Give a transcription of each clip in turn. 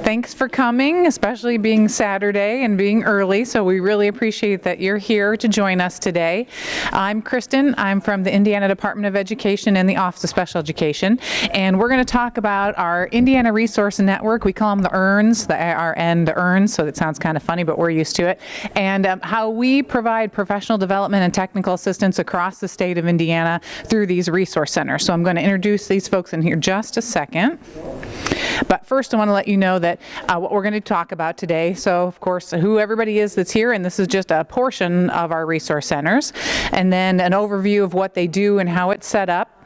Thanks for coming, especially being Saturday and being early, so we really appreciate that you're here to join us today. I'm Kristen. I'm from the Indiana Department of Education and the Office of Special Education, and we're going to talk about our Indiana Resource Network. We call them the EARNs, the A-R-N, the EARNs, so that sounds kind of funny, but we're used to it, and how we provide professional development and technical assistance across the state of Indiana through these resource centers. So I'm going to introduce these folks in here just a second. But first I want to let you know that what we're going to talk about today, so of course who everybody is that's here, and this is just a portion of our resource centers, and then an overview of what they do and how it's set up,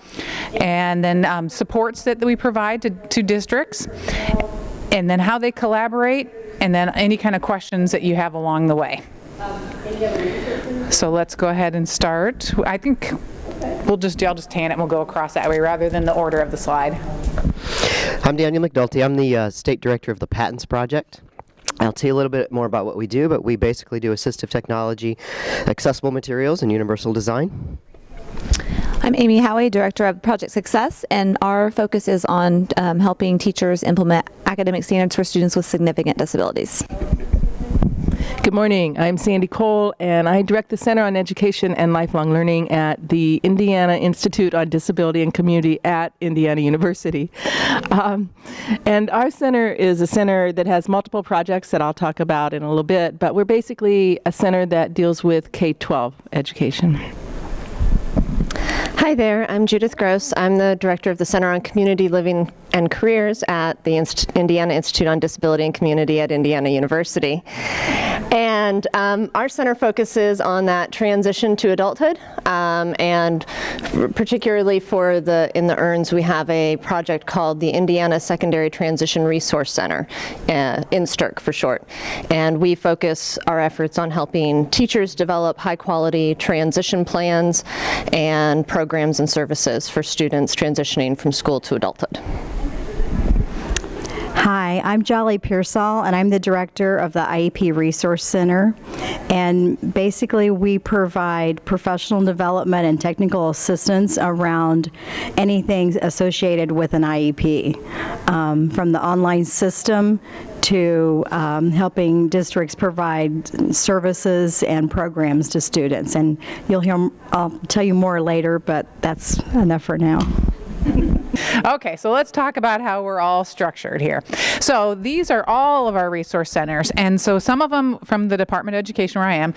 and then supports that we provide to districts, and then how they collaborate, and then any kind of questions that you have along the way. So let's go ahead and start. I think I'll just tan it and we'll go across that way rather than the order of the slide. I'm Daniel McDulty. I'm the State Director of the Patents Project. I'll tell you a little bit more about what we do, but we basically do assistive technology, accessible materials, and universal design. I'm Amy Howie, Director of Project Success, and our focus is on helping teachers implement academic standards for students with significant disabilities. Good morning. I'm Sandy Cole, and I direct the Center on Education and Lifelong Learning at the Indiana Institute on Disability and Community at Indiana University. And our center is a center that has multiple projects that I'll talk about in a little bit, but we're basically a center that deals with K-12 education. Hi there, I'm Judith Gross. I'm the Director of the Center on Community Living and Careers at the Indiana Institute on Disability and Community at Indiana University. And our center focuses on that transition to adulthood, and particularly in the EARNs, we have a project called the Indiana Secondary Transition Resource Center, INSTRC for short. And we focus our efforts on helping teachers develop high-quality transition plans and programs and services for students transitioning from school to adulthood. Hi, I'm Jolly Pearsall, and I'm the director of the IEP Resource Center. And basically, we provide professional development and technical assistance around anything associated with an IEP, from the online system to helping districts provide services and programs to students. And I'll tell you more later, but that's enough for now. Okay, so let's talk about how we're all structured here. So these are all of our resource centers, and so some of them from the Department of Education where I am,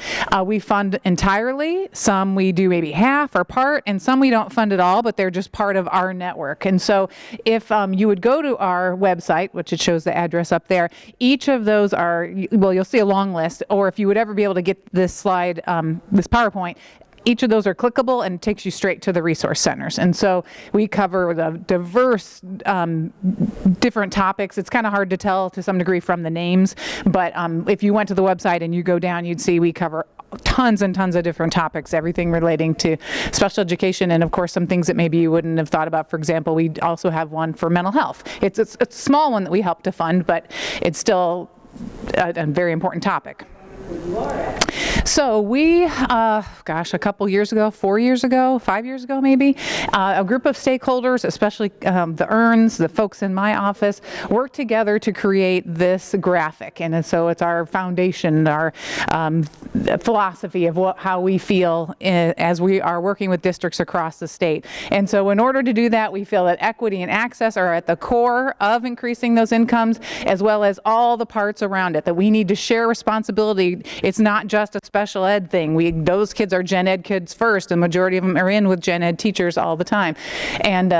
we fund entirely, some we do maybe half or part, and some we don't fund at all, but they're just part of our network. And so if you would go to our website, which it shows the address up there, each of those are, well, you'll see a long list, or if you would ever be able to get this slide, this PowerPoint, each of those are clickable and takes you straight to the resource centers. And so we cover the diverse different topics. It's kind of hard to tell to some degree from the names, but if you went to the website and you go down, you'd see we cover tons and tons of different topics, everything relating to special education, and of course some things that maybe you wouldn't have thought about. For example, we also have one for mental health. It's a small one that we help to fund, but it's still a very important topic. So we, a couple years ago, 4 years ago, 5 years ago maybe, a group of stakeholders, especially the EARNs, the folks in my office, worked together to create this graphic. And so it's our foundation, our philosophy of how we feel as we are working with districts across the state. And so in order to do that, we feel that equity and access are at the core of increasing those incomes, as well as all the parts around it, that we need to share responsibility. It's not just a special ed thing. Those kids are gen ed kids first. The majority of them are in with gen ed teachers all the time. And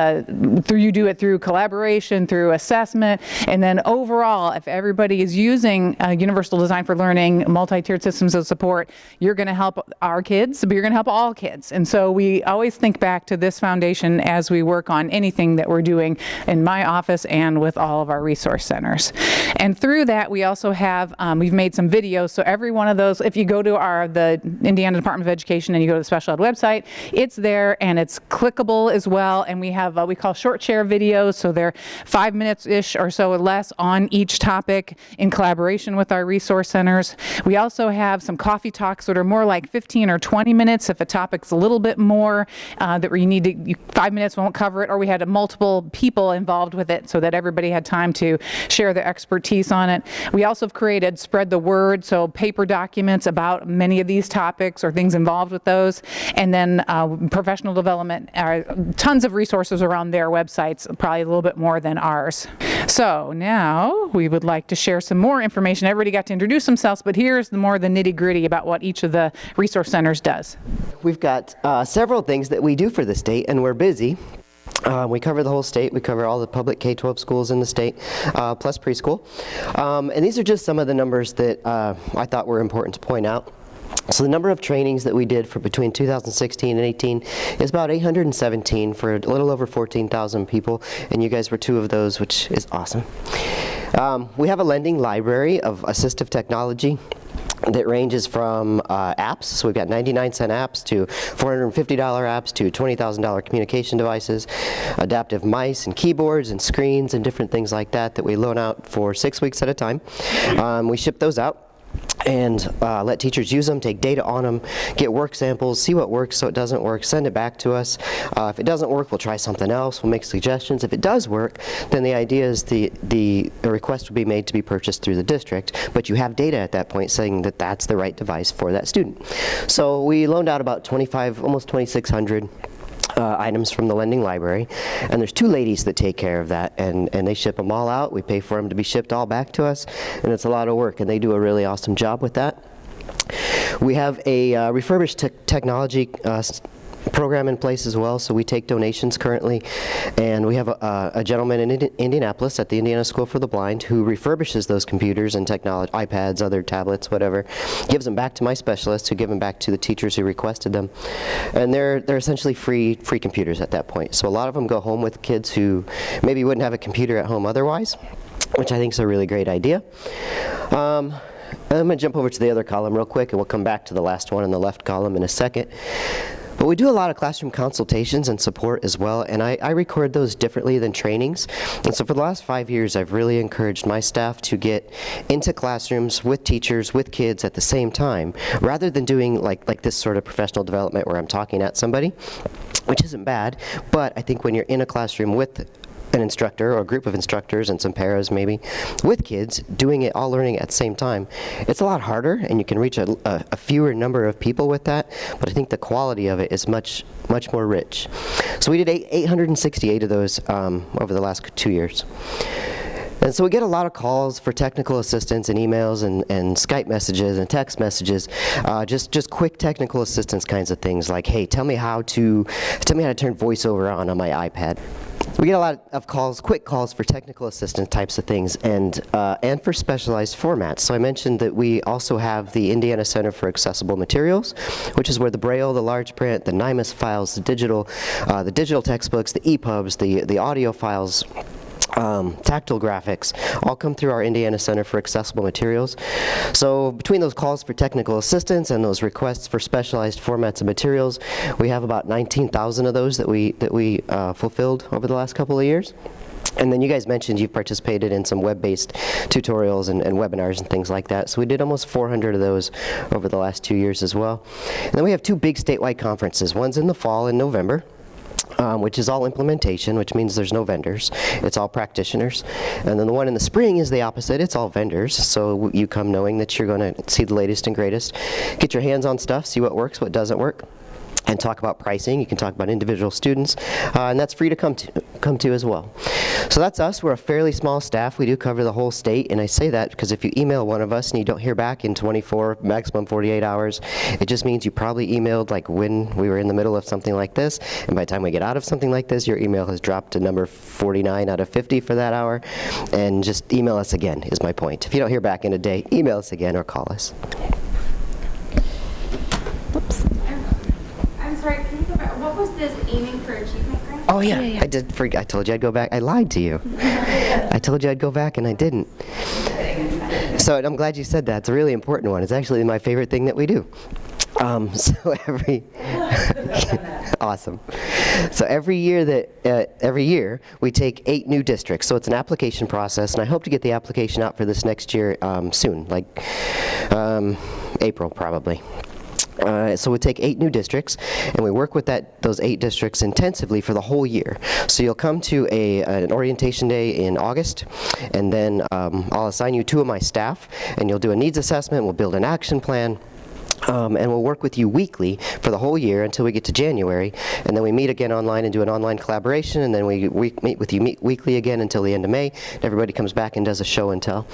you do it through collaboration, through assessment, and then overall, if everybody is using universal design for learning, multi-tiered systems of support, you're going to help our kids, but you're going to help all kids. And so we always think back to this foundation as we work on anything that we're doing in my office and with all of our resource centers. And through that, we also have, we've made some videos, so every one of of those. If you go to the Indiana Department of Education and you go to the special ed website, it's there and it's clickable as well. And we have we call short share videos, so they're 5 minutes-ish or so or less on each topic in collaboration with our resource centers. We also have some coffee talks that are more like 15 or 20 minutes if a topic's a little bit more that where you need to, 5 minutes won't cover it, or we had multiple people involved with it so that everybody had time to share their expertise on it. We also have created Spread the Word, so paper documents about many of these topics or things involved with those, and then professional development, tons of resources around their websites, probably a little bit more than ours. So now we would like to share some more information. Everybody got to introduce themselves, but here's the nitty-gritty about what each of the resource centers does. We've got several things that we do for the state, and we're busy. We cover the whole state. We cover all the public K-12 schools in the state, plus preschool. And these are just some of the numbers that I thought were important to point out. So the number of trainings that we did for between 2016 and 18 is about 817 for a little over 14,000 people, and you guys were 2 of those, which is awesome. We have a lending library of assistive technology that ranges from apps, so we've got 99-cent apps to $450 apps to $20,000 communication devices, adaptive mice and keyboards and screens and different things like that that we loan out for 6 weeks at a time. We ship those out and let teachers use them, take data on them, get work samples, see what works, so it doesn't work, send it back to us. If it doesn't work, we'll try something else, we'll make suggestions. If it does work, then the idea is the request will be made to be purchased through the district, but you have data at that point saying that that's the right device for that student. So we loaned out about 25, almost 2,600 items from the lending library, and there's 2 ladies that take care of that, and they ship them all out. We pay for them to be shipped all back to us, and it's a lot of work, and they do a really awesome job with that. We have a refurbished technology program in place as well, so we take donations currently, and we have a gentleman in Indianapolis at the Indiana School for the Blind who refurbishes those computers and technology, iPads, other tablets, whatever, gives them back to my specialists who give them back to the teachers who requested them, and they're essentially free computers at that point. So a lot of them go home with kids who maybe wouldn't have a computer at home otherwise, which I think is a really great idea. I'm going to jump over to the other column real quick, and we'll come back to the last one in the left column in a second. But we do a lot of classroom consultations and support as well, and I record those differently than trainings. And so for the last 5 years, I've really encouraged my staff to get into classrooms with teachers, with kids at the same time, rather than doing like this sort of professional development where I'm talking at somebody, which isn't bad, but I think when you're in a classroom with an instructor or a group of instructors and some paras maybe with kids doing it, all learning at the same time, it's a lot harder, and you can reach a fewer number of people with that, but I think the quality of it is much more rich. So we did 868 of those over the last 2 years. And so we get a lot of calls for technical assistance and emails and Skype messages and text messages, just quick technical assistance kinds of things like, hey, tell me how to turn VoiceOver on my iPad. We get a lot of calls, quick calls for technical assistance types of things, and for specialized formats. So I mentioned that we also have the Indiana Center for Accessible Materials, which is where the Braille, the large print, the NIMUS files, the digital textbooks, the EPUBs, the audio files, tactile graphics, all come through our Indiana Center for Accessible Materials. So between those calls for technical assistance and those requests for specialized formats and materials, we have about 19,000 of those that we fulfilled over the last couple of years. And then you guys mentioned you've participated in some web-based tutorials and webinars and things like that. So we did almost 400 of those over the last 2 years as well. And then we have 2 big statewide conferences. One's in the fall in November, which is all implementation, which means there's no vendors. It's all practitioners. And then the one in the spring is the opposite. It's all vendors. So you come knowing that you're going to see the latest and greatest, get your hands on stuff, see what works, what doesn't work, and talk about pricing. You can talk about individual students, and that's free to come to as well. So that's us. We're a fairly small staff. We do cover the whole state, and I say that because if you email one of us and you don't hear back in 24, maximum 48 hours, it just means you probably emailed like when we were in the middle of something like this, and by the time we get out of something like this, your email has dropped to number 49 out of 50 for that hour, and just email us again is my point. If you don't hear back in a day, email us again or call us. Whoops. I'm sorry, can you go back? What was this aiming for achievement grant? Oh yeah, I did forget. I told you I'd go back. I lied to you. I told you I'd go back and I didn't. So I'm glad you said that. It's a really important one. It's actually my favorite thing that we do. So awesome. So every year we take 8 new districts. So it's an application process, and I hope to get the application out for this next year soon, like April probably. So we take 8 new districts, and we work with those 8 districts intensively for the whole year. So you'll come to an orientation day in August, and then I'll assign you 2 of my staff, and you'll do a needs assessment. We'll build an action plan. And we'll work with you weekly for the whole year until we get to January, and then we meet again online and do an online collaboration, and then we meet with you weekly again until the end of May, and everybody comes back and does a show and tell.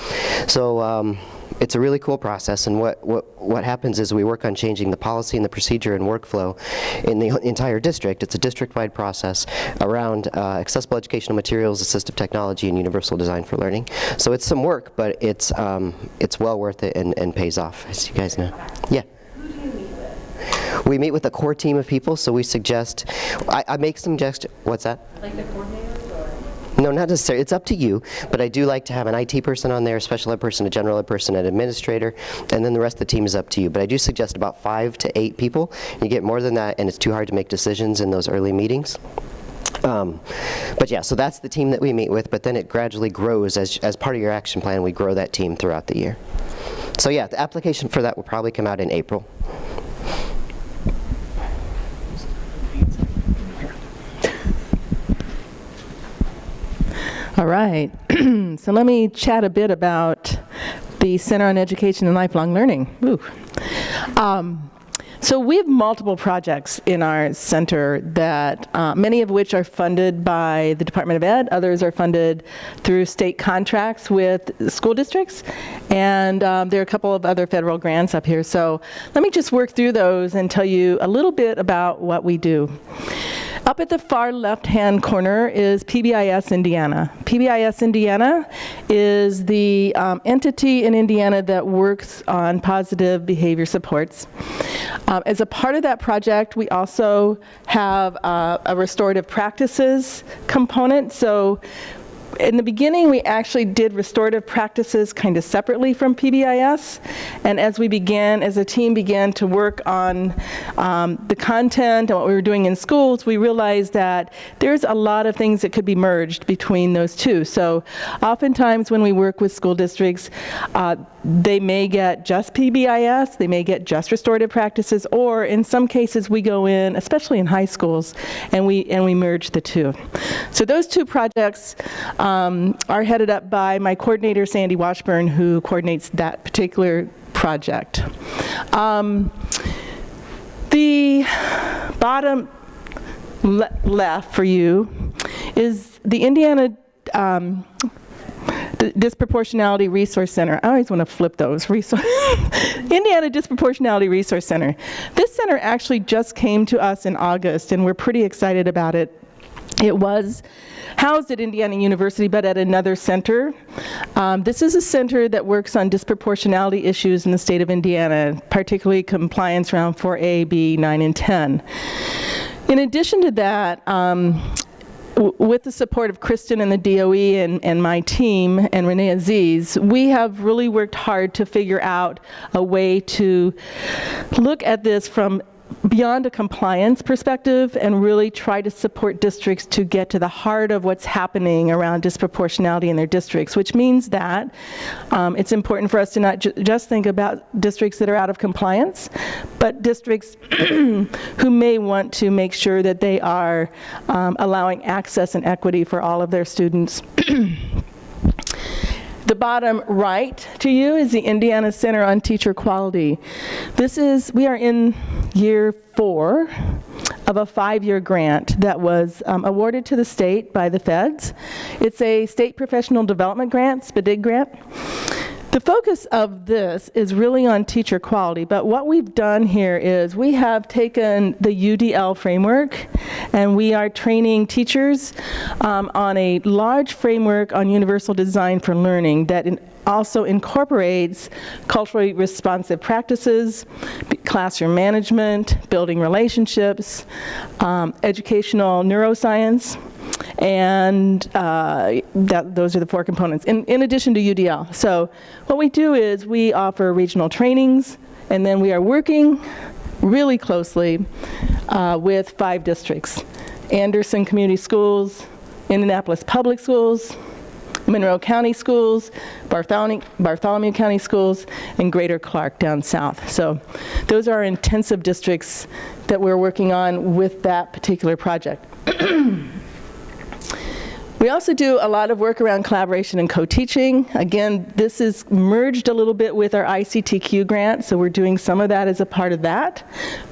So it's a really cool process, and what happens is we work on changing the policy and the procedure and workflow in the entire district. It's a district-wide process around accessible educational materials, assistive technology, and universal design for learning. So it's some work, but it's well worth it and pays off, as you guys know. Yeah. We meet with a core team of people, so we suggest, I make some suggestions. What's that? Like the coordinators, or? No, not necessarily. It's up to you, but I do like to have an IT person on there, a special ed person, a general ed person, an administrator, and then the rest of the team is up to you. But I do suggest about 5 to 8 people. You get more than that, and it's too hard to make decisions in those early meetings. But yeah, so that's the team that we meet with, but then it gradually grows as part of your action plan. We grow that team throughout the year. So yeah, the application for that will probably come out in April. All right, so let me chat a bit about the Center on Education and Lifelong Learning. Ooh. So we have multiple projects in our center that, many of which are funded by the Department of Ed, others are funded through state contracts with school districts, and there are a couple of other federal grants up here. So let me just work through those and tell you a little bit about what we do. Up at the far left-hand corner is PBIS Indiana. PBIS Indiana is the entity in Indiana that works on positive behavior supports. As a part of that project, we also have a restorative practices component. So in the beginning, we actually did restorative practices kind of separately from PBIS, and as a team began to work on the content and what we were doing in schools, we realized that there's a lot of things that could be merged between those two. So oftentimes when we work with school districts, they may get just PBIS, they may get just restorative practices, or in some cases we go in, especially in high schools, and we merge the two. So those 2 projects are headed up by my coordinator, Sandy Washburn, who coordinates that particular project. The bottom left for you is the Indiana Disproportionality Resource Center. I always want to flip those. Indiana Disproportionality Resource Center. This center actually just came to us in August, and we're pretty excited about it. It was housed at Indiana University, but at another center. This is a center that works on disproportionality issues in the state of Indiana, particularly compliance around 4A, B, 9, and 10. In addition to that, with the support of Kristen and the DOE and my team and Renee Aziz, we have really worked hard to figure out a way to look at this from beyond a compliance perspective and really try to support districts to get to the heart of what's happening around disproportionality in their districts, which means that it's important for us to not just think about districts that are out of compliance, but districts who may want to make sure that they are allowing access and equity for all of their students. The bottom right to you is the Indiana Center on Teacher Quality. We are in year 4 of a 5-year grant that was awarded to the state by the feds. It's a state professional development grant, SPDIG grant. The focus of this is really on teacher quality, but what we've done here is we have taken the UDL framework and we are training teachers on a large framework on universal design for learning that also incorporates culturally responsive practices, classroom management, building relationships, educational neuroscience, And those are the 4 components, in addition to UDL. So what we do is we offer regional trainings, and then we are working really closely with 5 districts: Anderson Community Schools, Indianapolis Public Schools, Monroe County Schools, Bartholomew County Schools, and Greater Clark down south. So those are our intensive districts that we're working on with that particular project. We also do a lot of work around collaboration and co-teaching. Again, this is merged a little bit with our ICTQ grant, so we're doing some of that as a part of that.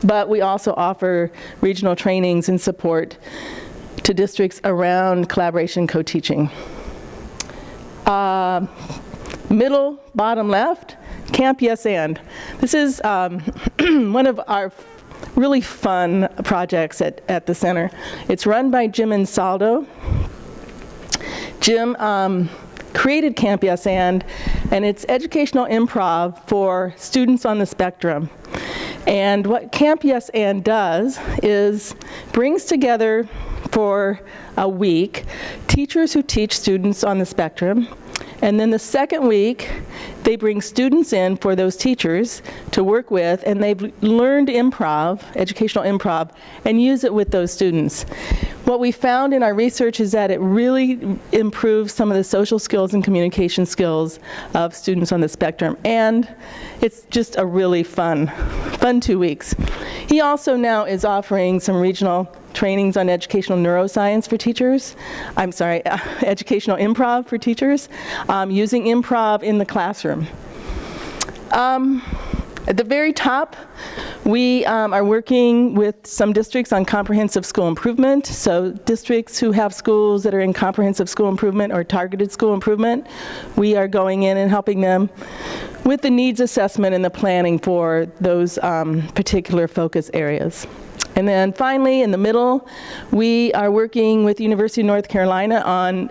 But we also offer regional trainings and support to districts around collaboration, co-teaching. Middle, bottom left, Camp Yes And. This is one of our really fun projects at the center. It's run by Jim Ansaldo. Jim created Camp Yes And it's educational improv for students on the spectrum. And what Camp Yes And does is brings together for a week teachers who teach students on the spectrum. And then the second week, they bring students in for those teachers to work with, and they've learned improv, educational improv, and use it with those students. What we found in our research is that it really improves some of the social skills and communication skills of students on the spectrum, and it's just a really fun 2 weeks. He also now is offering some regional trainings on educational neuroscience for teachers. Educational improv for teachers, using improv in the classroom. At the very top, we are working with some districts on comprehensive school improvement. So districts who have schools that are in comprehensive school improvement or targeted school improvement, we are going in and helping them with the needs assessment and the planning for those particular focus areas. And then finally, in the middle, we are working with the University of North Carolina on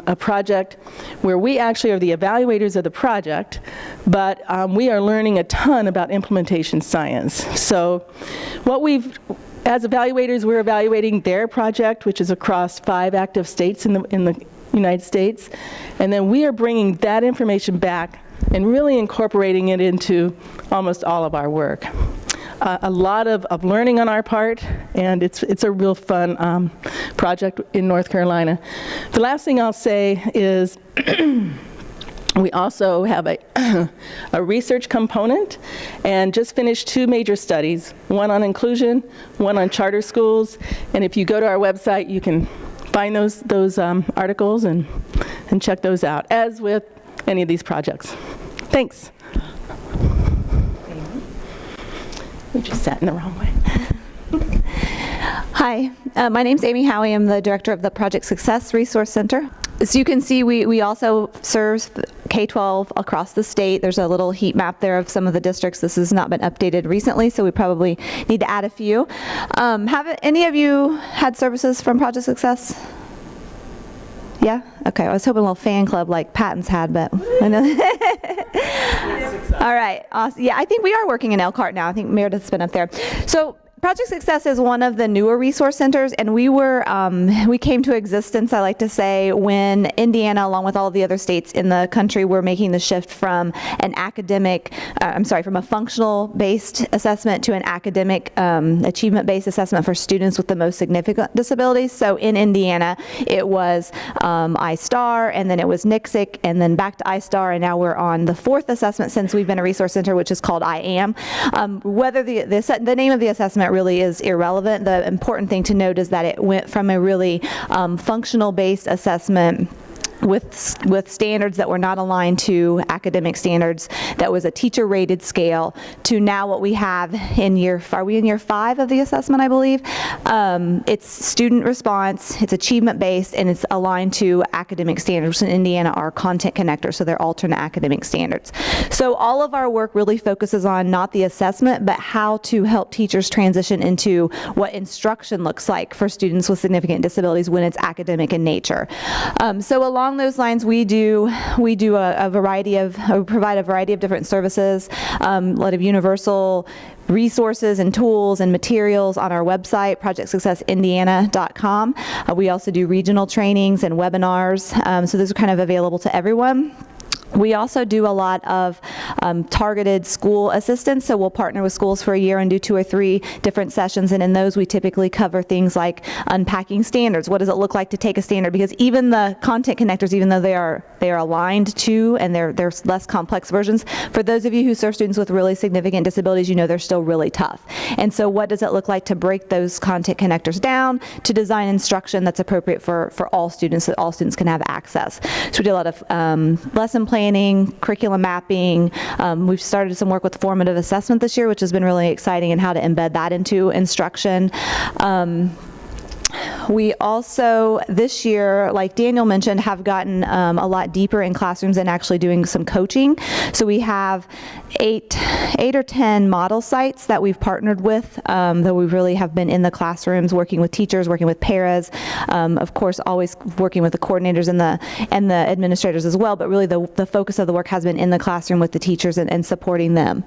a project where we actually are the evaluators of the project, but we are learning a ton about implementation science. So as evaluators, we're evaluating their project, which is across 5 active states in the United States. And then we are bringing that information back and really incorporating it into almost all of our work. A lot of learning on our part, and it's a real fun project in North Carolina. The last thing I'll say is we also have a research component, and just finished 2 major studies, one on inclusion, one on charter schools, and if you go to our website, you can find those articles and check those out, as with any of these projects. Thanks. We just sat in the wrong way. Hi, my name's Amy Howie. I'm the director of the Project Success Resource Center. As you can see, we also serve K-12 across the state. There's a little heat map there of some of the districts. This has not been updated recently, so we probably need to add a few. Have any of you had services from Project Success? Yeah? Okay, I was hoping a little fan club like Patton's had, but I know. All right, awesome. Yeah, I think we are working in Elkhart now. I think Meredith's been up there. So Project Success is one of the newer resource centers, and we came to existence, I like to say, when Indiana, along with all of the other states in the country, were making the shift from from a functional-based assessment to an academic achievement-based assessment for students with the most significant disabilities. So in Indiana, it was I-STAR, and then it was NCSIC, and then back to I-STAR, and now we're on the 4th assessment since we've been a resource center, which is called I-AM. Whether the name of the assessment really is irrelevant. The important thing to note is that it went from a really functional-based assessment with standards that were not aligned to academic standards, that was a teacher-rated scale, to now what we have in are we in year 5 of the assessment, I believe? It's student response, it's achievement-based, and it's aligned to academic standards. In Indiana are content connectors, so they're alternate academic standards. So all of our work really focuses on not the assessment, but how to help teachers transition into what instruction looks like for students with significant disabilities when it's academic in nature. So along along those lines, we provide a variety of different services, a lot of universal resources and tools and materials on our website, projectsuccessindiana.com. We also do regional trainings and webinars, so those are kind of available to everyone. We also do a lot of targeted school assistance, so we'll partner with schools for a year and do 2 or 3 different sessions, and in those we typically cover things like unpacking standards. What does it look like to take a standard? Because even the content connectors, even though they are aligned to, and they're less complex versions, for those of you who serve students with really significant disabilities, you know they're still really tough. And so what does it look like to break those content connectors down to design instruction that's appropriate for all students, so that all students can have access? So we do a lot of lesson planning, curriculum mapping. We've started some work with formative assessment this year, which has been really exciting, and how to embed that into instruction. We also, this year, like Daniel mentioned, have gotten a lot deeper in classrooms and actually doing some coaching. So we have 8 or 10 model sites that we've partnered with, that we really have been in the classrooms working with teachers, working with paras, of course always working with the coordinators and the administrators as well, but really the focus of the work has been in the classroom with the teachers and supporting them.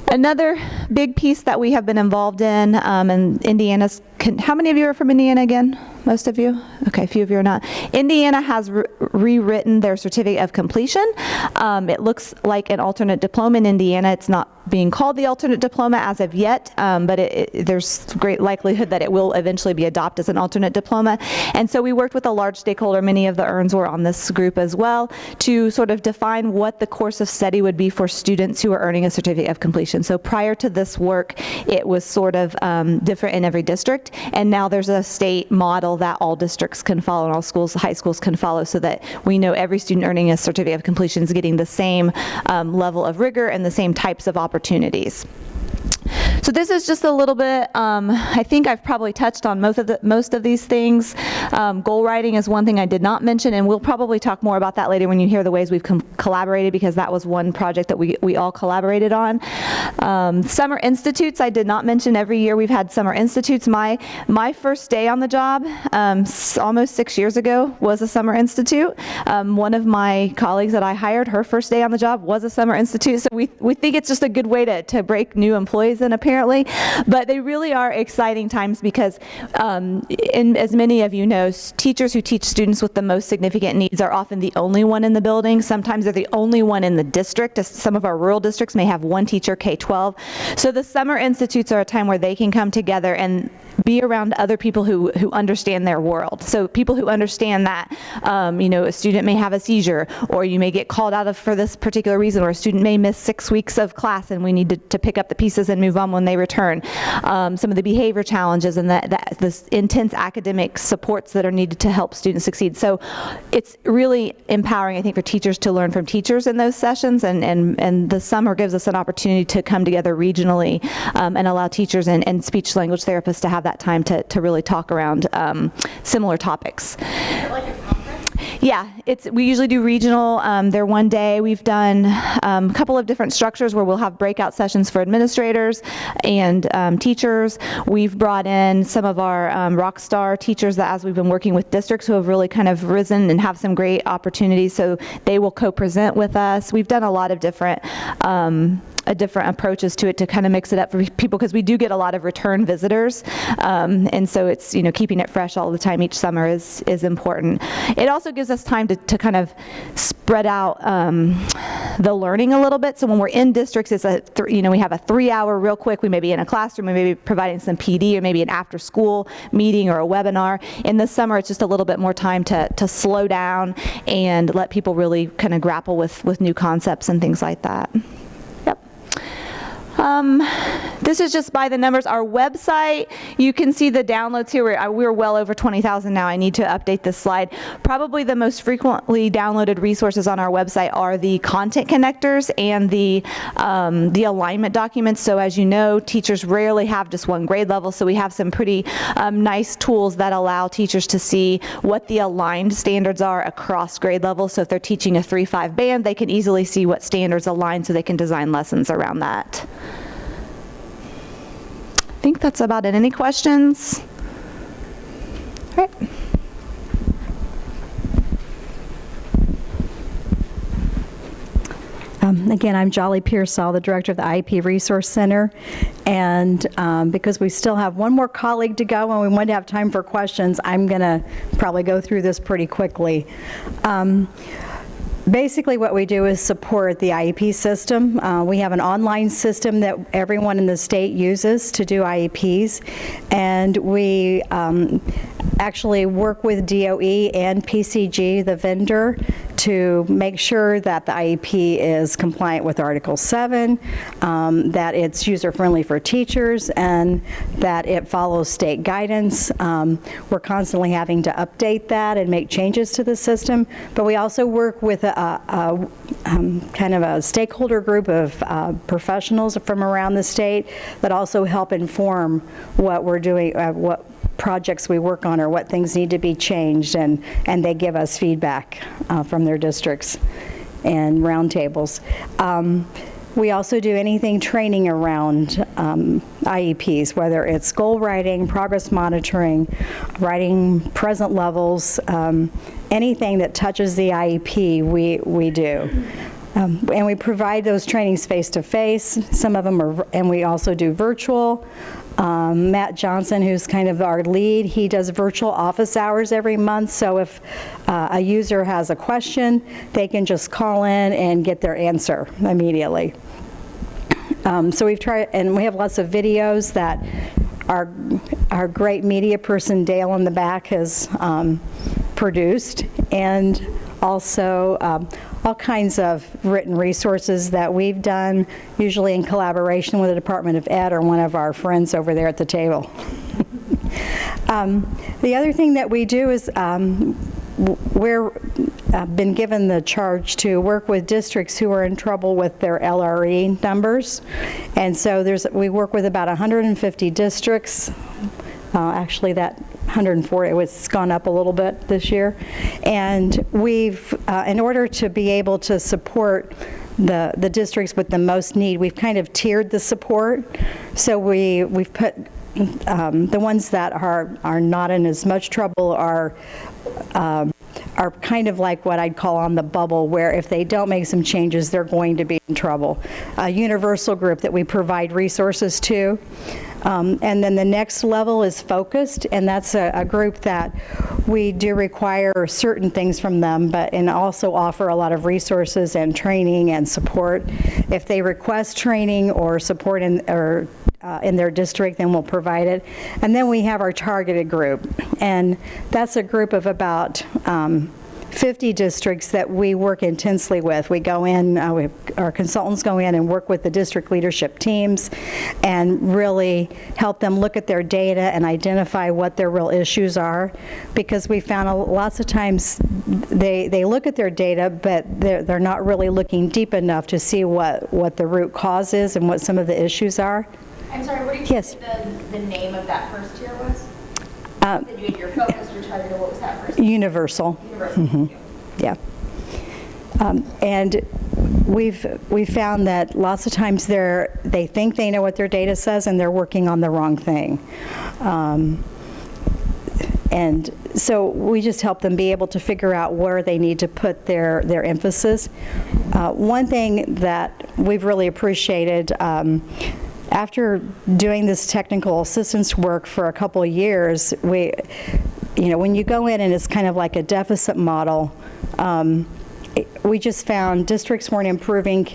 Another big piece that we have been involved in, and Indiana's, how many of you are from Indiana again? Most of you? Okay, a few of you are not. Indiana has rewritten their certificate of completion. It looks like an alternate diploma in Indiana. It's not being called the alternate diploma as of yet, but there's great likelihood that it will eventually be adopted as an alternate diploma. And so we worked with a large stakeholder, many of the EARNs were on this group as well, to sort of define what the course of study would be for students who are earning a certificate of completion. So prior to this work, it was sort of different in every district, and now there's a state model that all districts can follow and all schools, high schools can follow, so that we know every student earning a certificate of completion is getting the same level of rigor and the same types of opportunities. So this is just a little bit, I think I've probably touched on most of these things. Goal writing is one thing I did not mention, and we'll probably talk more about that later when you hear the ways we've collaborated, because that was one project that we all collaborated on. Summer institutes, I did not mention. Every year we've had summer institutes. My first day on the job, almost 6 years ago, was a summer institute. One of my colleagues that I hired, her first day on the job was a summer institute. So we think it's just a good way to break new employees in, apparently. But they really are exciting times, because as many of you know, teachers who teach students with the most significant needs are often the only one in the building. Sometimes they're the only one in the district. Some of our rural districts may have one teacher, K-12. So the summer institutes are a time where they can come together and be around other people who understand their world. So people who understand that, a student may have a seizure, or you may get called out for this particular reason, or a student may miss 6 weeks of class and we need to pick up the pieces and move on when they return. Some of the behavior challenges and this intense academic supports that are needed to help students succeed. So it's really empowering, I think, for teachers to learn from teachers in those sessions, and the summer gives us an opportunity to come together regionally and allow teachers and speech language therapists to have that time to really talk around similar topics. Like a conference? Yeah, we usually do regional. They're one day. We've done a couple of different structures where we'll have breakout sessions for administrators and teachers. We've brought in some of our rock star teachers that, as we've been working with districts, who have really kind of risen and have some great opportunities, so they will co-present with us. We've done a lot of different approaches to it to kind of mix it up for people, because we do get a lot of return visitors, and so it's keeping it fresh all the time each summer is important. It also gives us time to kind of spread out the learning a little bit. So when we're in districts, it's we have a 3-hour real quick. We may be in a classroom, we may be providing some PD, or maybe an after-school meeting or a webinar. In the summer, it's just a little bit more time to slow down and let people really kind of grapple with new concepts and things like that. This is just by the numbers. Our website, you can see the downloads here. We're well over 20,000 now. I need to update this slide. Probably the most frequently downloaded resources on our website are the content connectors and the alignment documents. So as you know, teachers rarely have just one grade level, so we have some pretty nice tools that allow teachers to see what the aligned standards are across grade levels. So if they're teaching a 3-5 band, they can easily see what standards align, so they can design lessons around that. I think that's about it. Any questions? All right. Again, I'm Jolly Pearsall, the director of the IEP Resource Center, and because we still have one more colleague to go and we want to have time for questions, I'm going to probably go through this pretty quickly. Basically, what we do is support the IEP system. We have an online system that everyone in the state uses to do IEPs, and we actually work with DOE and PCG, the vendor, to make sure that the IEP is compliant with Article 7, that it's user-friendly for teachers, and that it follows state guidance. We're constantly having to update that and make changes to the system, but we also work with kind of a stakeholder group of professionals from around the state that also help inform what we're doing, what projects we work on or what things need to be changed, and they give us feedback from their districts and roundtables. We also do anything training around IEPs, whether it's goal writing, progress monitoring, writing present levels, anything that touches the IEP, we do. And we provide those trainings face-to-face. Some of them are, and we also do virtual. Matt Johnson, who's kind of our lead, he does virtual office hours every month, so if a user has a question, they can just call in and get their answer immediately. So we've tried, and we have lots of videos that our great media person, Dale in the back, has produced, and also all kinds of written resources that we've done, usually in collaboration with the Department of Ed or one of our friends over there at the table. The other thing that we do is we're been given the charge to work with districts who are in trouble with their LRE numbers, and so we work with about 150 districts. Actually, that 140, it's gone up a little bit this year. And we've, in order to be able to support the districts with the most need, we've kind of tiered the support. So we've put the ones that are not in as much trouble are kind of like what I'd call on the bubble, where if they don't make some changes, they're going to be in trouble. A universal group that we provide resources to. And then the next level is focused, and that's a group that we do require certain things from them, and also offer a lot of resources and training and support. If they request training or support in their district, then we'll provide it. And then we have our targeted group, and that's a group of about 50 districts that we work intensely with. We go in, our consultants go in and work with the district leadership teams and really help them look at their data and identify what their real issues are, because we found lots of times they look at their data, but they're not really looking deep enough to see what the root cause is and what some of the issues are. I'm sorry, what did you Yes. say the name of that first tier was? You said you had your focus, your target, what was that first? Universal. Universal. Yeah. And we've found that lots of times they think they know what their data says and they're working on the wrong thing. And so we just help them be able to figure out where they need to put their emphasis. One thing that we've really appreciated, after doing this technical assistance work for a couple of years, when you go in and it's kind of like a deficit model, we just found districts weren't improving,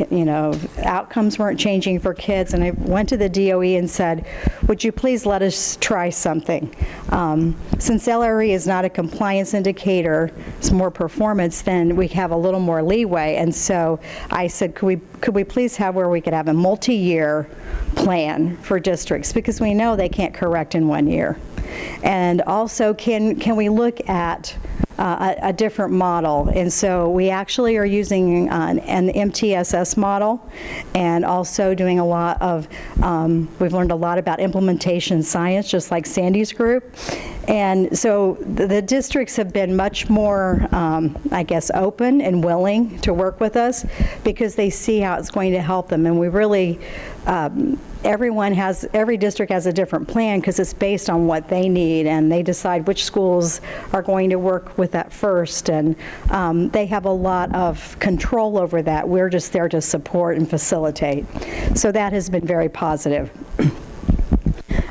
outcomes weren't changing for kids, and I went to the DOE and said, would you please let us try something? Since LRE is not a compliance indicator, it's more performance, then we have a little more leeway. And so I said, could we please have where we could have a multi-year plan for districts, because we know they can't correct in 1 year. And also, can we look at a different model? And so we actually are using an MTSS model, and also doing a lot of, we've learned a lot about implementation science, just like Sandy's group. And so the districts have been much more, I guess, open and willing to work with us, because they see how it's going to help them. And we really, every district has a different plan, because it's based on what they need, and they decide which schools are going to work with that first. And they have a lot of control over that. We're just there to support and facilitate. So that has been very positive.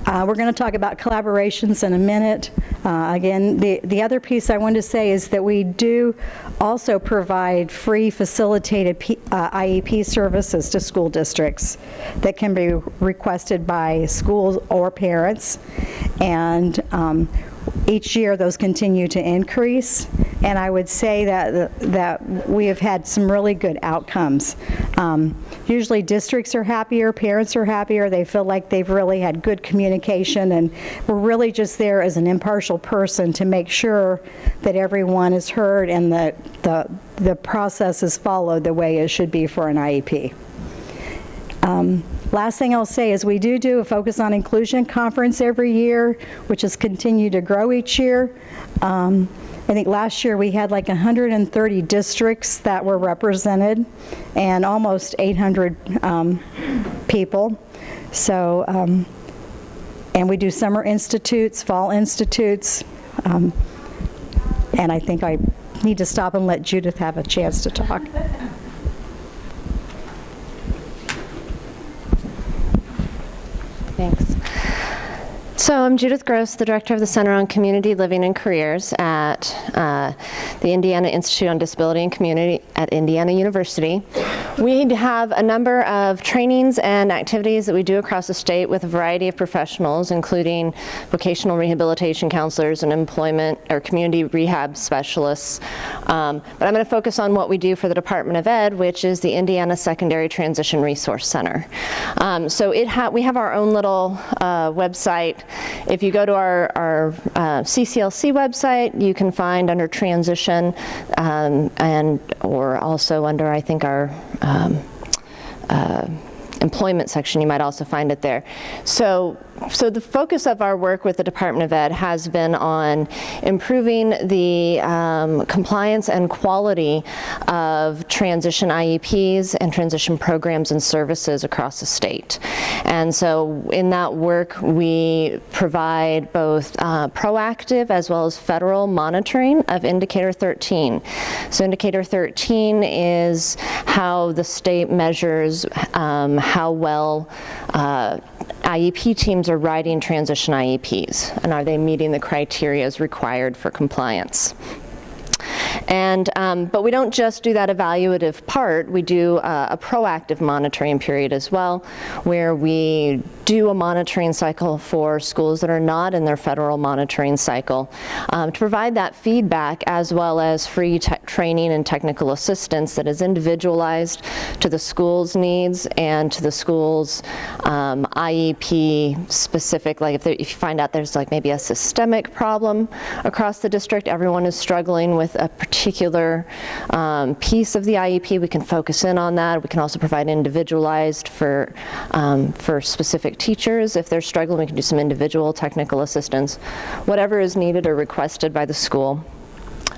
We're going to talk about collaborations in a minute. Again, the other piece I wanted to say is that we do also provide free facilitated IEP services to school districts that can be requested by schools or parents. And each year those continue to increase. And I would say that we have had some really good outcomes. Usually districts are happier, parents are happier, they feel like they've really had good communication, and we're really just there as an impartial person to make sure that everyone is heard and that the process is followed the way it should be for an IEP. Last thing I'll say is we do a Focus on Inclusion conference every year, which has continued to grow each year. I think last year we had like 130 districts that were represented and almost 800 people. So, and we do summer institutes, fall institutes, and I think I need to stop and let Judith have a chance to talk. Thanks. So I'm Judith Gross, the Director of the Center on Community Living and Careers at the Indiana Institute on Disability and Community at Indiana University. We have a number of trainings and activities that we do across the state with a variety of professionals, including vocational rehabilitation counselors and employment or community rehab specialists. But I'm going to focus on what we do for the Department of Ed, which is the Indiana Secondary Transition Resource Center. So we have our own little website. If you go to our CCLC website, you can find under transition or also under, I think, our employment section, you might also find it there. So the focus of our work with the Department of Ed has been on improving the compliance and quality of transition IEPs and transition programs and services across the state. And so in that work, we provide both proactive as well as federal monitoring of Indicator 13. So Indicator 13 is how the state measures how well IEP teams are writing transition IEPs, and are they meeting the criteria as required for compliance. And, but we don't just do that evaluative part, we do a proactive monitoring period as well, where we do a monitoring cycle for schools that are not in their federal monitoring cycle to provide that feedback, as well as free training and technical assistance that is individualized to the school's needs and to the school's IEP specific. Like if you find out there's like maybe a systemic problem across the district, everyone is struggling with a particular piece of the IEP, we can focus in on that. We can also provide individualized for specific teachers. If they're struggling, we can do some individual technical assistance, whatever is needed or requested by the school.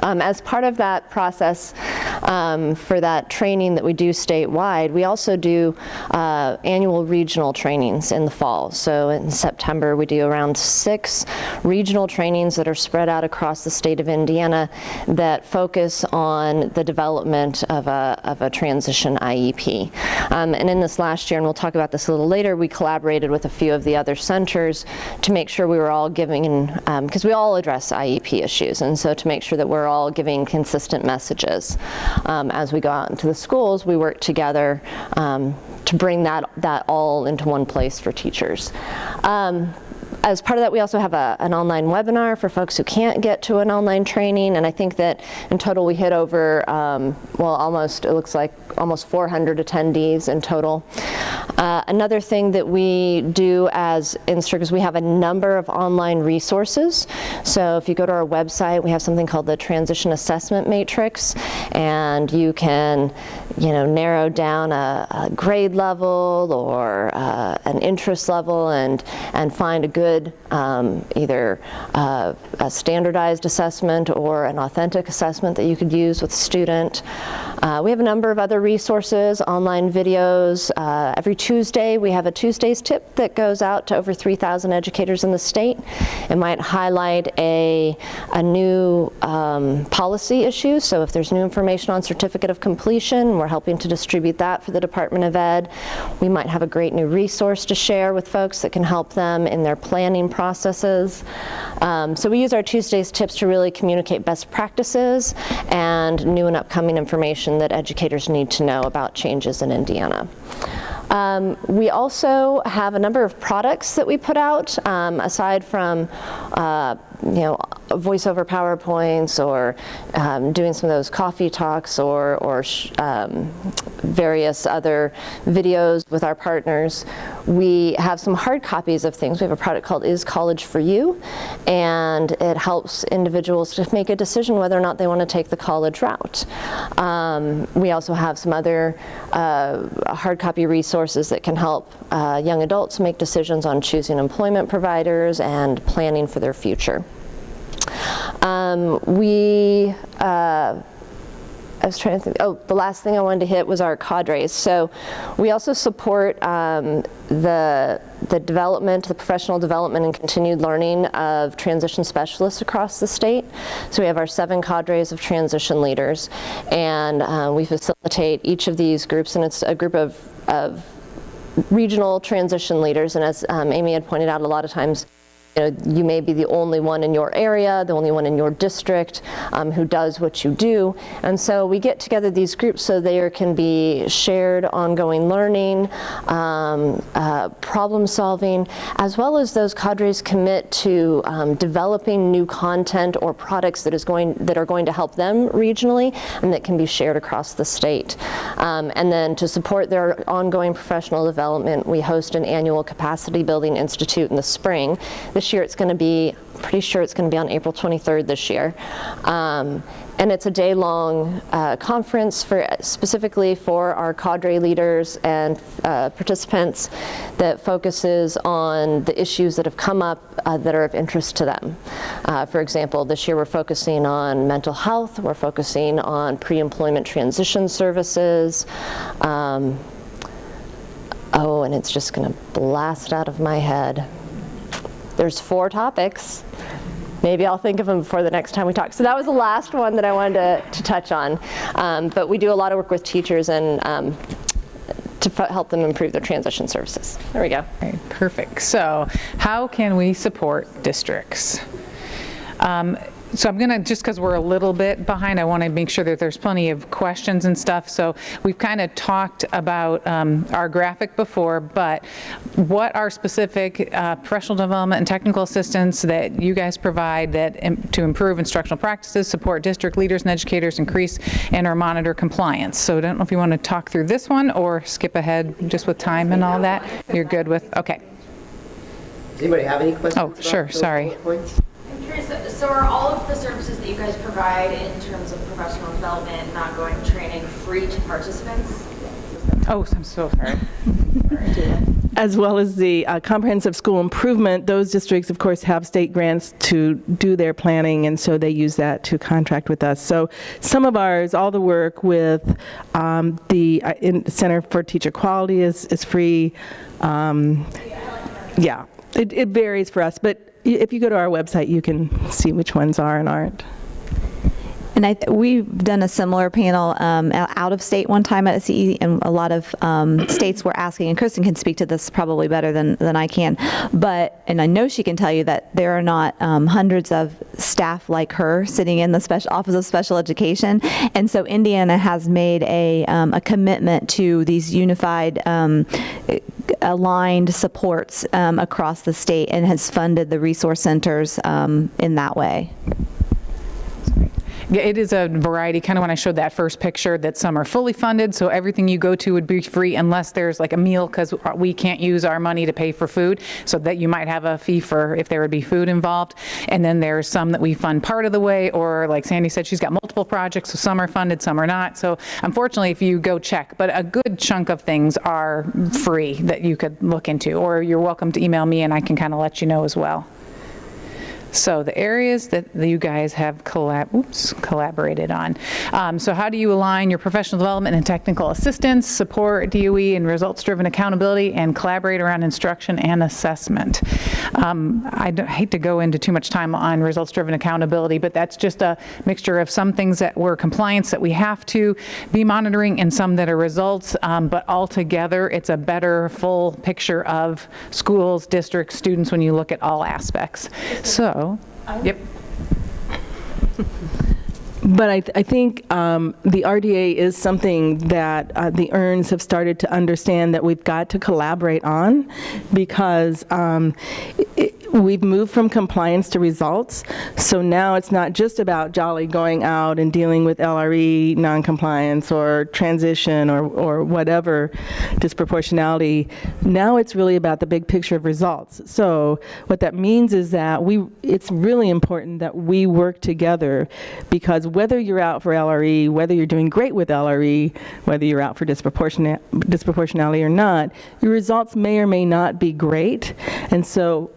As part of that process, for that training that we do statewide, we also do annual regional trainings in the fall. So in September, we do around 6 regional trainings that are spread out across the state of Indiana that focus on the development of a transition IEP. And in this last year, and we'll talk about this a little later, we collaborated with a few of the other centers to make sure we were all giving, because we all address IEP issues, and so to make sure that we're all giving consistent messages. As we go out into the schools, we work together to bring that all into one place for teachers. As part of that, we also have an online webinar for folks who can't get to an online training, and I think that in total we hit over, it looks like almost 400 attendees in total. Another thing that we do as instructors, we have a number of online resources. So if you go to our website, we have something called the Transition Assessment Matrix, and you can, narrow down a grade level or an interest level and find a good good, either a standardized assessment or an authentic assessment that you could use with a student. We have a number of other resources, online videos. Every Tuesday we have a Tuesday's tip that goes out to over 3,000 educators in the state. It might highlight a new policy issue. So if there's new information on certificate of completion, we're helping to distribute that for the Department of Ed. We might have a great new resource to share with folks that can help them in their planning processes. So we use our Tuesdays tips to really communicate best practices and new and upcoming information that educators need to know about changes in Indiana. We also have a number of products that we put out, aside from voiceover PowerPoints or doing some of those coffee talks or various other videos with our partners. We have some hard copies of things. We have a product called Is College for You, and it helps individuals to make a decision whether or not they want to take the college route. We also have some other hard copy resources that can help young adults make decisions on choosing employment providers and planning for their future. I was trying to think, the last thing I wanted to hit was our cadres. So we also support the development, the professional development and continued learning of transition specialists across the state. So we have our 7 cadres of transition leaders, and we facilitate each of these groups, and it's a group of regional transition leaders. And as Amy had pointed out, a lot of times you may be the only one in your area, the only one in your district who does what you do. And so we get together these groups so there can be shared ongoing learning, problem solving, as well as those cadres commit to developing new content or products that are going to help them regionally and that can be shared across the state. And then to support their ongoing professional development, we host an annual capacity building institute in the spring. This year it's going to be, pretty sure it's going to be on April 23rd this year. And it's a day-long conference specifically for our cadre leaders and participants that focuses on the issues that have come up that are of interest to them. For example, this year we're focusing on mental health, we're focusing on pre-employment transition services. And it's just going to blast out of my head. There's 4 topics. Maybe I'll think of them before the next time we talk. So that was the last one that I wanted to touch on. But we do a lot of work with teachers and to help them improve their transition services. There we go. All right, perfect. So how can we support districts? So I'm going to, just because we're a little bit behind, I want to make sure that there's plenty of questions and stuff. So we've kind of talked about our graphic before, but what are specific professional development and technical assistance that you guys provide to improve instructional practices, support district leaders and educators, increase and or monitor compliance? So I don't know if you want to talk through this one or skip ahead just with time and all that. You're good with, okay. Does anybody have any questions? Oh, sure, sorry. I'm curious, so are all of the services that you guys provide in terms of professional development and ongoing training free to participants? Oh, I'm so sorry. As well as the comprehensive school improvement, those districts, of course, have state grants to do their planning, and so they use that to contract with us. So some of ours, all the work with the Center for Teacher Quality is free. Yeah, it varies for us, but if you go to our website, you can see which ones are and aren't. And we've done a similar panel out of state one time at CE, and a lot of states were asking, and Kristen can speak to this probably better than I can, and I know she can tell you that there are not hundreds of staff like her sitting in the Office of Special Education, and so Indiana has made a commitment to these unified aligned supports across the state and has funded the resource centers in that way. Yeah, it is a variety, kind of when I showed that first picture, that some are fully funded, so everything you go to would be free unless there's like a meal, because we can't use our money to pay for food, so that you might have a fee for if there would be food involved. And then there's some that we fund part of the way, or like Sandy said, she's got multiple projects, so some are funded, some are not. So unfortunately, if you go check, but a good chunk of things are free that you could look into, or you're welcome to email me and I can kind of let you know as well. So the areas that you guys have collaborated on. So how do you align your professional development and technical assistance, support DOE and results-driven accountability, and collaborate around instruction and assessment? I hate to go into too much time on results-driven accountability, but that's just a mixture of some things that were compliance that we have to be monitoring and some that are results, but altogether it's a better full picture of schools, districts, students when you look at all aspects. So, yep. But I think the RDA is something that the EARNs have started to understand that we've got to collaborate on, because we've moved from compliance to results. So now it's not just about Jolly going out and dealing with LRE noncompliance or transition or whatever disproportionality. Now it's really about the big picture of results. So what that means is that it's really important that we work together, because whether you're out for LRE, whether you're doing great with LRE, whether you're out for disproportionality or not, your results may or may not be great. And so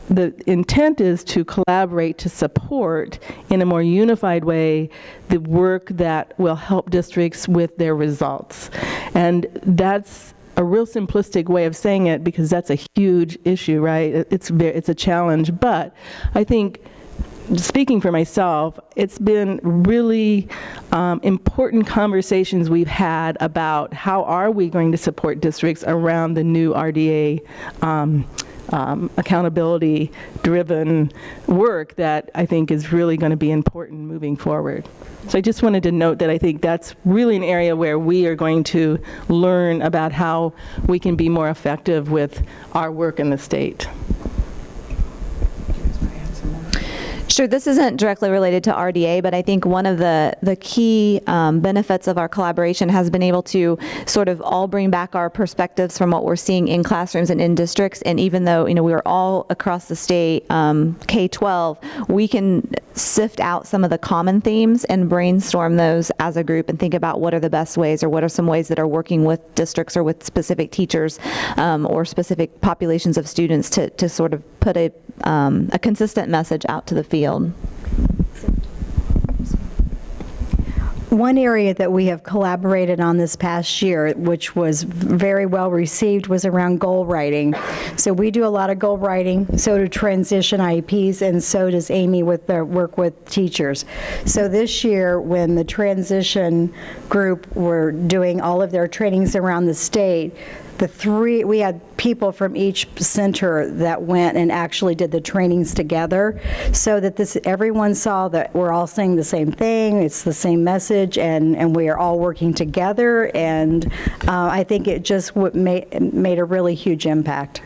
the intent is to collaborate to support in a more unified way the work that will help districts with their results. And that's a real simplistic way of saying it, because that's a huge issue, right? It's a challenge, but I think, speaking for myself, it's been really important conversations we've had about how are we going to support districts around the new RDA accountability-driven work that I think is really going to be important moving forward. So I just wanted to note that I think that's really an area where we are going to learn about how we can be more effective with our work in the state. Sure, this isn't directly related to RDA, but I think one of the key benefits of our collaboration has been able to sort of all bring back our perspectives from what we're seeing in classrooms and in districts. And even though, we are all across the state, K-12, we can sift out some of the common themes and brainstorm those as a group and think about what are the best ways, or what are some ways that are working with districts or with specific teachers or specific populations of students to sort of put a consistent message out to the field. One area that we have collaborated on this past year, which was very well received, was around goal writing. So we do a lot of goal writing, so do transition IEPs, and so does Amy with their work with teachers. So this year, when the transition group were doing all of their trainings around the state, we had people from each center that went and actually did the trainings together, so that everyone saw that we're all saying the same thing, it's the same message, and we are all working together, and I think it just made a really huge impact.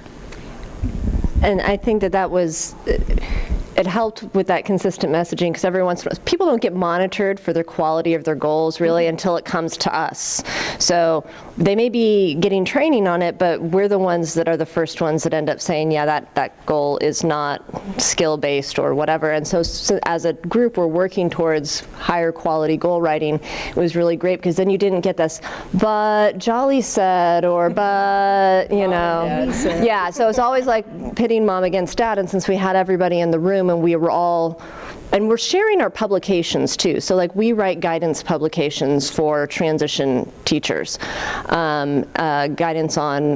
And I think that was, it helped with that consistent messaging, because every once in a while, people don't get monitored for their quality of their goals really until it comes to us. So they may be getting training on it, but we're the ones that are the first ones that end up saying, yeah, that goal is not skill-based or whatever. And so as a group, we're working towards higher quality goal writing. It was really great, because then you didn't get this, but Jolly said, or but, Yeah, so it's always like pitting mom against dad. And since we had everybody in the room, and we were all, and we're sharing our publications too. So like we write guidance publications for transition teachers, guidance on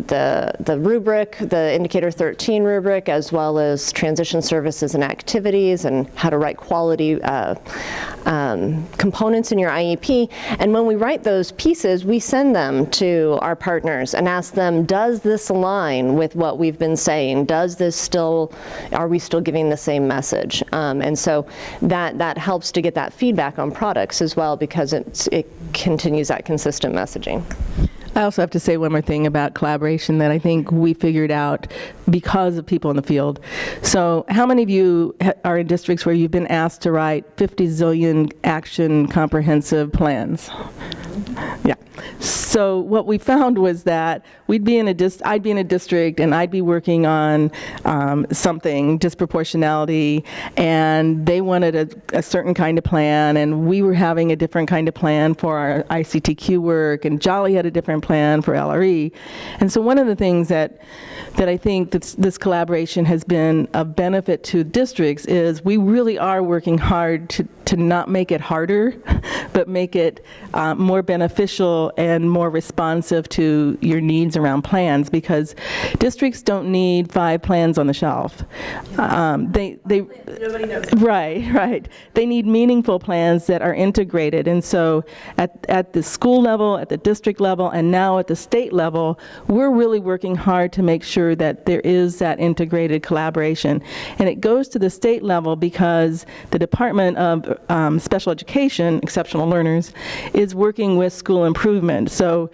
the rubric, the Indicator 13 rubric, as well as transition services and activities, and how to write quality components in your IEP. And when we write those pieces, we send them to our partners and ask them, does this align with what we've been saying? Are we still giving the same message? And so that helps to get that feedback on products as well, because it continues that consistent messaging. I also have to say one more thing about collaboration that I think we figured out because of people in the field. So how many of you are in districts where you've been asked to write 50 zillion action comprehensive plans? Yeah. So what we found was that I'd be in a district and I'd be working on something, disproportionality, and they wanted a certain kind of plan, and we were having a different kind of plan for our ICTQ work, and Jolly had a different plan for LRE. And so one of the things that I think this collaboration has been of benefit to districts is we really are working hard to not make it harder, but make it more beneficial and more responsive to your needs around plans, because districts don't need 5 plans on the shelf. Nobody knows. Right. They need meaningful plans that are integrated. And so at the school level, at the district level, and now at the state level, we're really working hard to make sure that there is that integrated collaboration. And it goes to the state level because the Department of Special Education, Exceptional Learners, is working with school improvement. So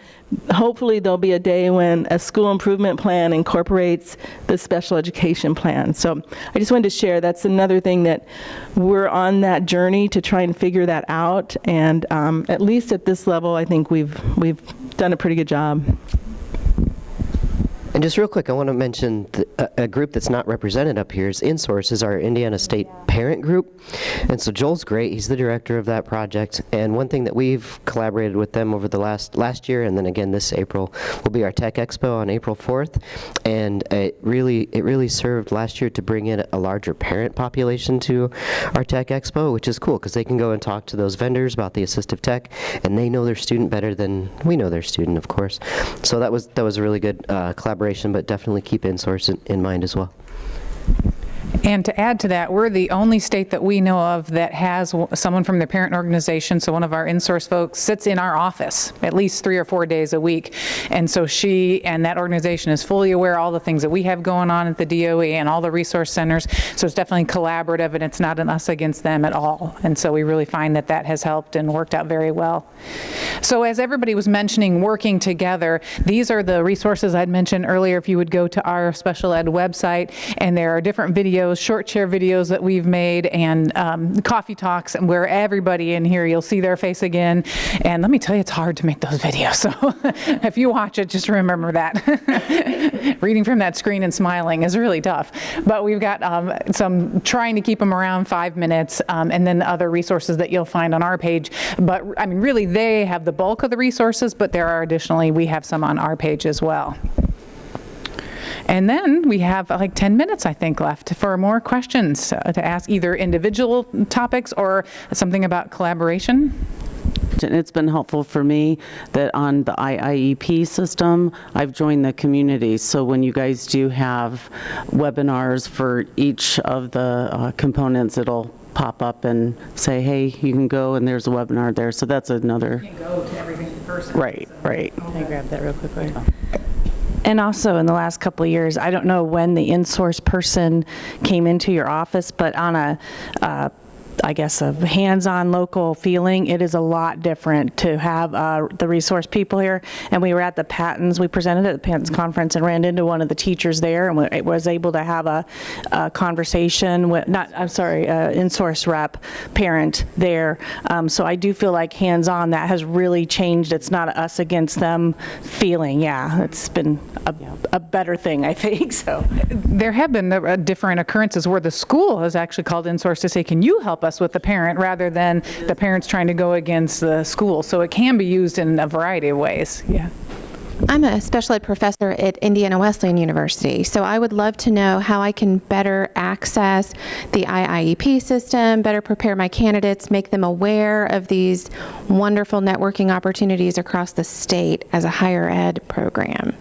hopefully there'll be a day when a school improvement plan incorporates the special education plan. So I just wanted to share that's another thing that we're on that journey to try and figure that out. And at least at this level, I think we've done a pretty good job. And just real quick, I want to mention a group that's not represented up here is InSource, is our Indiana State parent group. And so Joel's great. He's the director of that project. And one thing that we've collaborated with them over the last year, and then again this April, will be our Tech Expo on April 4th. And it really served last year to bring in a larger parent population to our Tech Expo, which is cool because they can go and talk to those vendors about the assistive tech, and they know their student better than we know their student, of course. So that was a really good collaboration, but definitely keep InSource in mind as well. And to add to that, we're the only state that we know of that has someone from the parent organization, so one of our InSource folks sits in our office at least 3 or 4 days a week. And so she and that organization is fully aware of all the things that we have going on at the DOE and all the resource centers. So it's definitely collaborative, and it's not an us against them at all. And so we really find that that has helped and worked out very well. So as everybody was mentioning, working together, these are the resources I'd mentioned earlier. If you would go to our special ed website, and there are different videos, short chair videos that we've made, and coffee talks, and where everybody in here, you'll see their face again. And let me tell you, it's hard to make those videos. So if you watch it, just remember that. Reading from that screen and smiling is really tough. But we've got some, trying to keep them around 5 minutes, and then other resources that you'll find on our page. But I mean, really, they have the bulk of the resources, but there are additionally, we have some on our page as well. And then we have like 10 minutes, I think, left for more questions to ask, either individual topics or something about collaboration. And it's been helpful for me that on the IIEP system, I've joined the community. So when you guys do have webinars for each of the components, it'll pop up and say, hey, you can go, and there's a webinar there. So that's another. You can go to everything in person. Right. Can I grab that real quickly? And also in the last couple of years, I don't know when the InSource person came into your office, but on a I guess, a hands-on local feeling, it is a lot different to have the resource people here. And we were at the Patents, we presented at the Patents conference and ran into one of the teachers there, and was able to have a conversation with, InSource rep parent there. So I do feel like hands-on, that has really changed. It's not a us against them feeling. Yeah, it's been a better thing, I think. So there have been different occurrences where the school has actually called InSource to say, can you help us with the parent, rather than the parents trying to go against the school. So it can be used in a variety of ways. Yeah. I'm a special ed professor at Indiana Wesleyan University, so I would love to know how I can better access the IIEP system, better prepare my candidates, make them aware of these wonderful networking opportunities across the state as a higher ed program.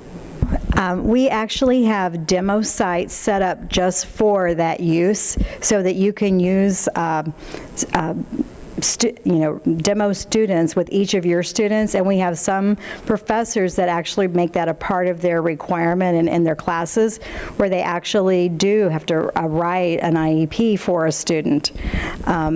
We actually have demo sites set up just for that use, so that you can use demo students with each of your students, and we have some professors that actually make that a part of their requirement in their classes, where they actually do have to write an IEP for a student.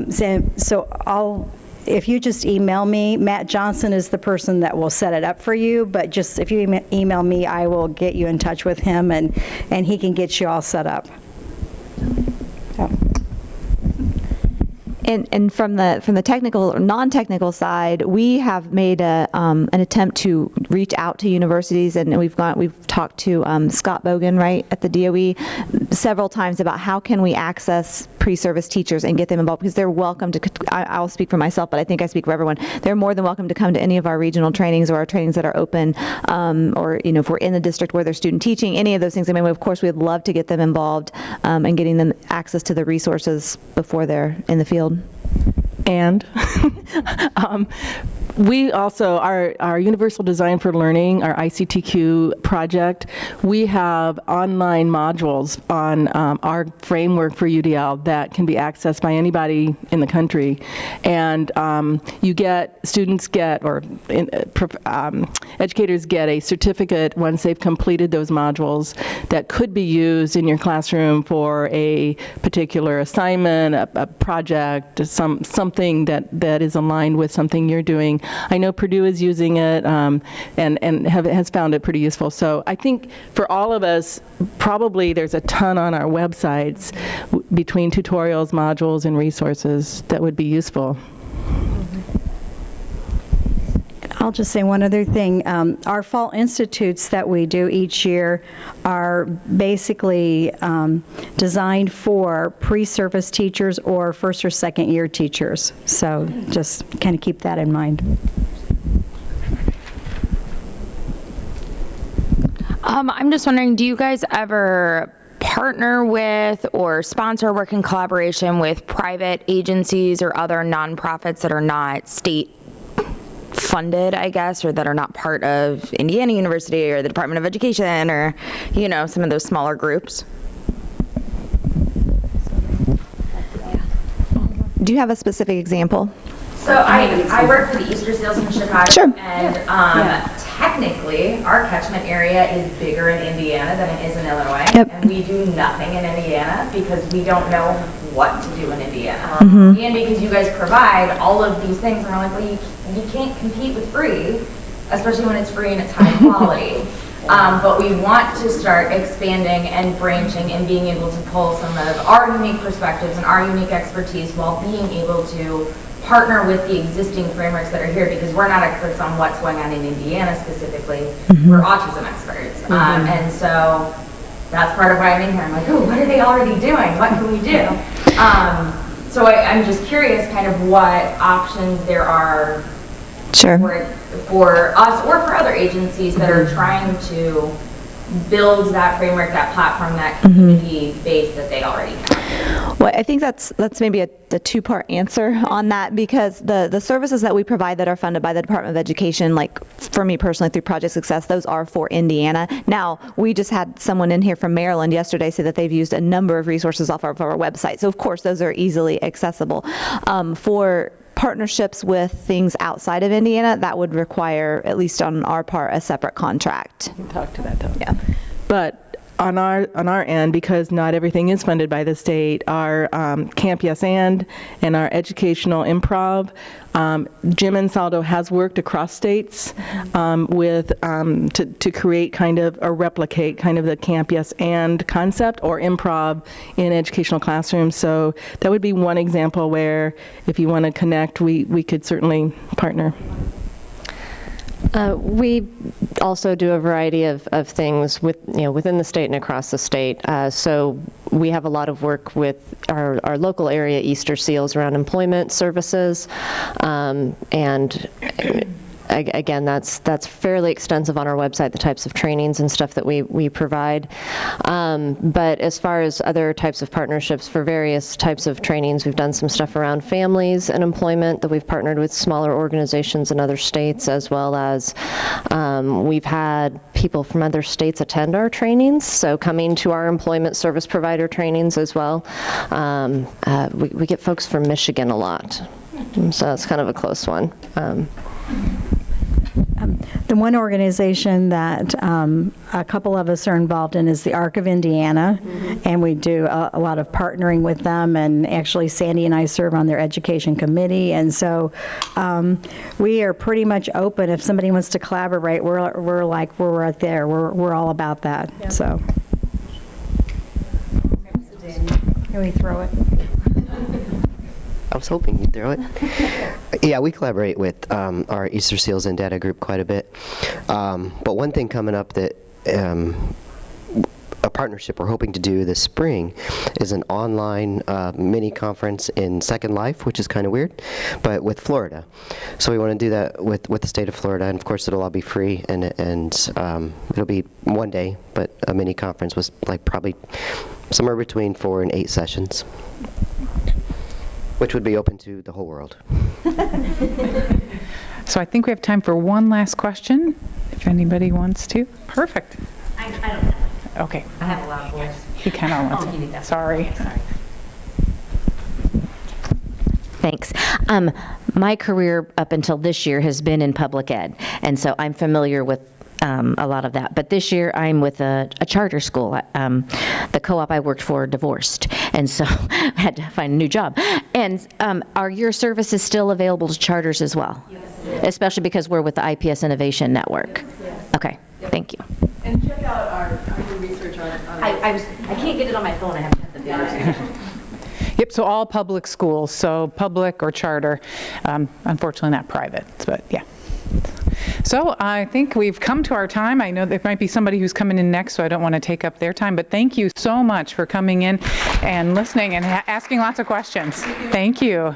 So if you just email me, Matt Johnson is the person that will set it up for you, but just if you email me, I will get you in touch with him, and he can get you all set up. So. And from the technical or non-technical side, we have made an attempt to reach out to universities, and we've talked to Scott Bogan, right, at the DOE several times about how can we access pre-service teachers and get them involved, because they're welcome to, I'll speak for myself, but I think I speak for everyone. They're more than welcome to come to any of our regional trainings or our trainings that are open, or if we're in the district where there's student teaching, any of those things. I mean, of course, we'd love to get them involved and getting them access to the resources before they're in the field. And we also, our Universal Design for Learning, our ICTQ project, we have online modules on our framework for UDL that can be accessed by anybody in the country. And students get, or educators get a certificate once they've completed those modules that could be used in your classroom for a particular assignment, a project, something that is aligned with something you're doing. I know Purdue is using it and has found it pretty useful. So I think for all of us, probably there's a ton on our websites between tutorials, modules, and resources that would be useful. I'll just say one other thing. Our fall institutes that we do each year are basically designed for pre-service teachers or first or second year teachers. So just kind of keep that in mind. I'm just wondering, do you guys ever partner with or sponsor or work in collaboration with private agencies or other nonprofits that are not state funded, I guess, or that are not part of Indiana University or the Department of Education, or, some of those smaller groups? Do you have a specific example? So I work for the Easter Seals in Chicago, Sure. and technically our catchment area is bigger in Indiana than it is in Illinois, Yep. and we do nothing in Indiana because we don't know what to do in Indiana. Mm-hmm. And because you guys provide all of these things, and we're like, well, you can't compete with free, especially when it's free and it's high quality. But we want to start expanding and branching and being able to pull some of our unique perspectives and our unique expertise while being able to partner with the existing frameworks that are here, because we're not experts on what's going on in Indiana specifically. We're autism experts. And so that's part of why I'm in here. I'm like, oh, what are they already doing? What can we do? So I'm just curious kind of what options there are Sure. for us or for other agencies that are trying to build that framework, that platform, that community base that they already have. Well, I think that's maybe a two-part answer on that, because the services that we provide that are funded by the Department of Education, like for me personally through Project Success, those are for Indiana. Now, we just had someone in here from Maryland yesterday say that they've used a number of resources off of our website. So of course, those are easily accessible. For partnerships with things outside of Indiana, that would require, at least on our part, a separate contract. We can talk to that, though. Yeah. But on our end, because not everything is funded by the state, our Camp Yes and our educational improv, Jim Ansaldo has worked across states with to create kind of or replicate kind of the Camp Yes and concept or improv in educational classrooms. So that would be one example where, if you want to connect, we could certainly partner. We also do a variety of things within the state and across the state. So we have a lot of work with our local area Easter Seals around employment services, and again, that's fairly extensive on our website, the types of trainings and stuff that we provide. But as far as other types of partnerships for various types of trainings, we've done some stuff around families and employment that we've partnered with smaller organizations in other states, as well as we've had people from other states attend our trainings, so coming to our employment service provider trainings as well. We get folks from Michigan a lot, so that's kind of a close one. The one organization that a couple of us are involved in is the ARC of Indiana, and we do a lot of partnering with them, and actually Sandy and I serve on their education committee, and so we are pretty much open. If somebody wants to collaborate, we're right there. We're all about that, so. Can we throw it? I was hoping you'd throw it. Yeah, we collaborate with our Easter Seals and Data group quite a bit. But one thing coming up that a partnership we're hoping to do this spring is an online mini conference in Second Life, which is kind of weird, but with Florida. So we want to do that with the state of Florida, and of course it'll all be free, and it'll be one day, but a mini conference was like probably somewhere between 4 and 8 sessions, which would be open to the whole world. So I think we have time for one last question, if anybody wants to. Perfect. I don't have one. Okay. I have a loud voice. He kind of wants Oh, you need it. that. Sorry. Okay, sorry. Thanks. My career up until this year has been in public ed, and so I'm familiar with a lot of that. But this year I'm with a charter school. The co-op I worked for divorced, and so I had to find a new job. And are your services still available to charters as well? Yes. Especially because we're with the IPS Innovation Network. Yes. Okay, thank you. And check out our research on I can't get it on my phone. I have to have the video. Yep, so all public schools, so public or charter, unfortunately not private, but yeah. So I think we've come to our time. I know there might be somebody who's coming in next, so I don't want to take up their time, but thank you so much for coming in and listening and asking lots of questions. Thank you.